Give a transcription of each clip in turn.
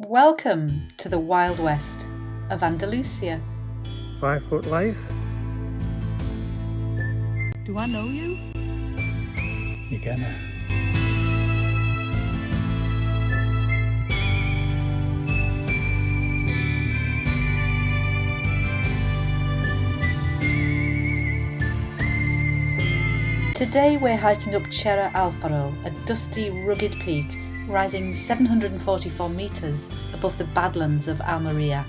Welcome to the Wild West of Andalucía. 5 foot life. Do I know you? You gonna? Today we're hiking up Cerro Alfaro, a dusty, rugged peak rising 744 metres above the Badlands of Almería.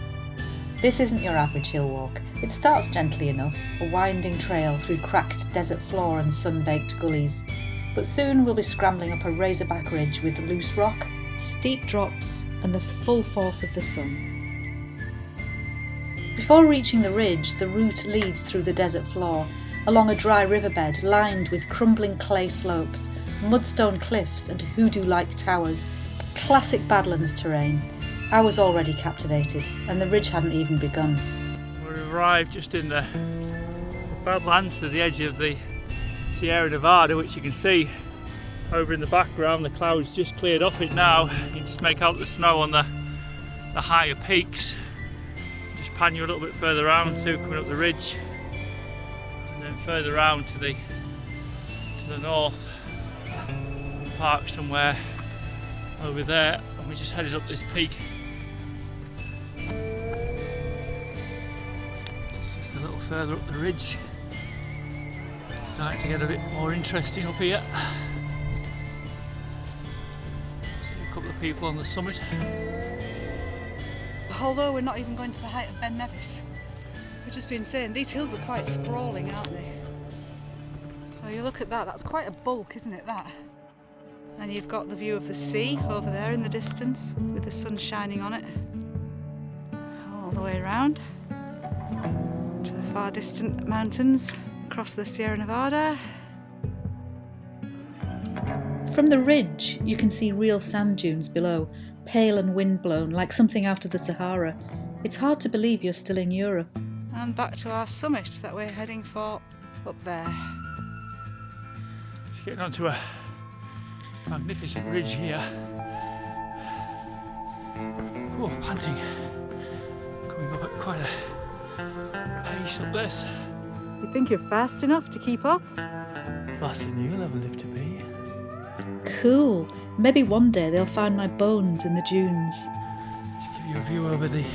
This isn't your average hill walk. It starts gently enough, a winding trail through cracked desert floor and sun-baked gullies. But soon we'll be scrambling up a razorback ridge with loose rock, steep drops and the full force of the sun. Before reaching the ridge, the route leads through the desert floor, along a dry riverbed lined with crumbling clay slopes, mudstone cliffs and hoodoo-like towers. Classic Badlands terrain. I was already captivated, and the ridge hadn't even begun. We arrived just in the Badlands to the edge of the Sierra Nevada, which you can see over in the background. The clouds just cleared off it now. You can just make out the snow on the higher peaks. Just pan you a little bit further around, so coming up the ridge. Then further round to the north, we parked somewhere over there, and we just headed up this peak. Just a little further up the ridge. Starting to get a bit more interesting up here. See a couple of people on the summit. Although we're not even going to the height of Ben Nevis. We've just been saying these hills are quite sprawling, aren't they? So you look at that, that's quite a bulk, isn't it, that? And you've got the view of the sea over there in the distance with the sun shining on it. All the way around to the far distant mountains across the Sierra Nevada. From the ridge, you can see real sand dunes below, pale and windblown like something out of the Sahara. It's hard to believe you're still in Europe. And back to our summit that we're heading for up there. Just getting onto a magnificent ridge here. Oh, panting. Coming up at quite a pace up this. You think you're fast enough to keep up? Faster than you'll ever live to be. Cool. Maybe one day they'll find my bones in the dunes. Just give you a view over the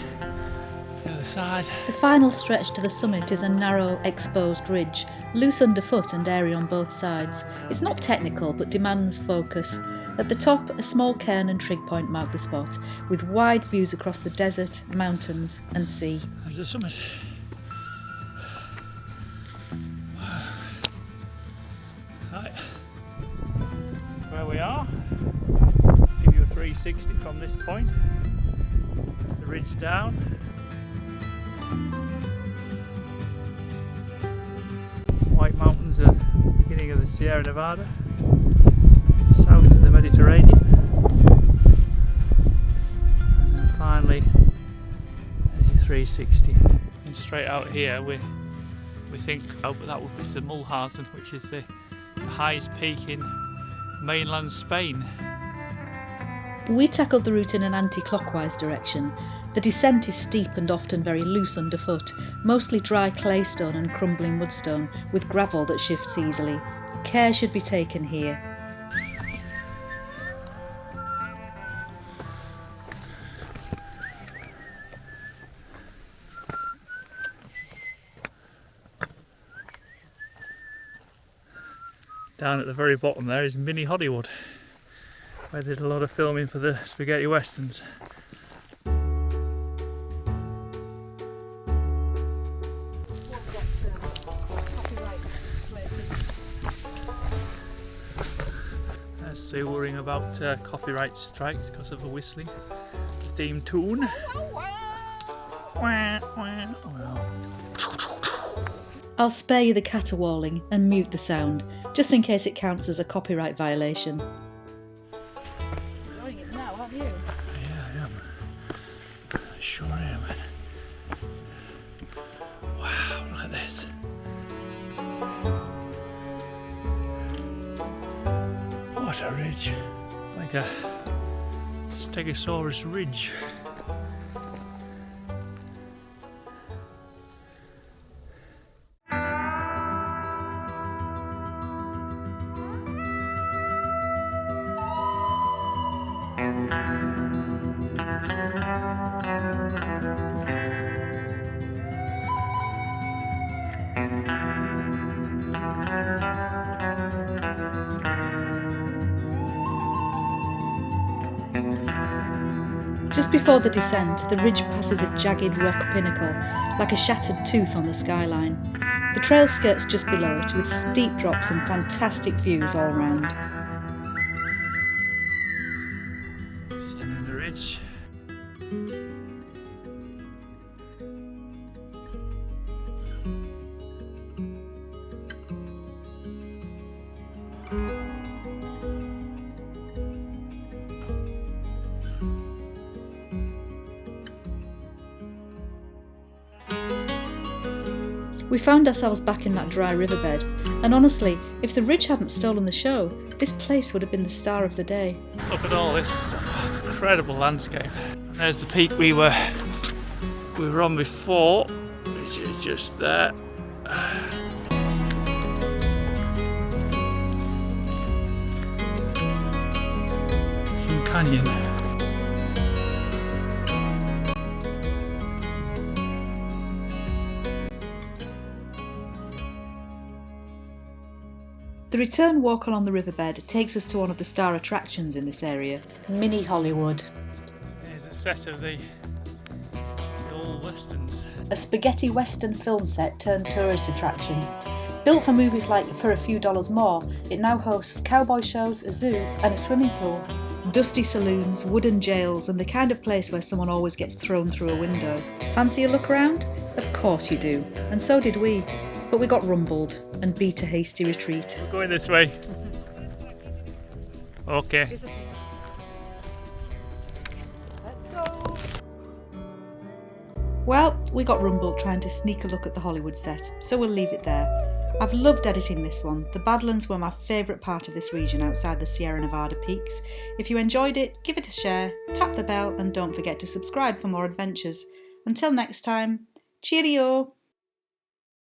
other side. The final stretch to the summit is a narrow, exposed ridge, loose underfoot and airy on both sides. It's not technical, but demands focus. At the top, a small cairn and trig point mark the spot, with wide views across the desert, mountains and sea. There's the summit. Right, where we are. Give you a 360 from this point. There's the ridge down. White mountains at the beginning of the Sierra Nevada, south to the Mediterranean, and then finally there's your 360. And straight out here we think that would be the Mulhazan, which is the highest peak in mainland Spain. We tackled the route in an anti-clockwise direction. The descent is steep and often very loose underfoot, mostly dry claystone and crumbling mudstone, with gravel that shifts easily. Care should be taken here. Down at the very bottom there is Mini Hollywood, where they did a lot of filming for the spaghetti westerns. Sue worrying about copyright strikes because of the whistling, the theme tune. I'll spare you the caterwauling and mute the sound, just in case it counts as a copyright violation. You're enjoying it now, aren't you? Yeah, I am. I sure am. Wow, look at this. What a ridge. Like a Stegosaurus Ridge. Just before the descent, the ridge passes a jagged rock pinnacle, like a shattered tooth on the skyline. The trail skirts just below it, with steep drops and fantastic views all round. Descending the ridge. We found ourselves back in that dry riverbed, and honestly, if the ridge hadn't stolen the show, this place would have been the star of the day. Look at all this incredible landscape. And there's the peak we were on before, which is just there. Some canyon. The return walk along the riverbed takes us to one of the star attractions in this area, Mini Hollywood. Here's a set of the old westerns. A spaghetti western film set turned tourist attraction. Built for movies like For a Few Dollars More, it now hosts cowboy shows, a zoo and a swimming pool. Dusty saloons, wooden jails and the kind of place where someone always gets thrown through a window. Fancy a look around? Of course you do, and so did we. But we got rumbled and beat a hasty retreat. We're going this way. Okay. Let's go. Well, we got rumbled trying to sneak a look at the Hollywood set, so we'll leave it there. I've loved editing this one. The Badlands were my favourite part of this region outside the Sierra Nevada peaks. If you enjoyed it, give it a share, tap the bell and don't forget to subscribe for more adventures. Until next time, cheerio!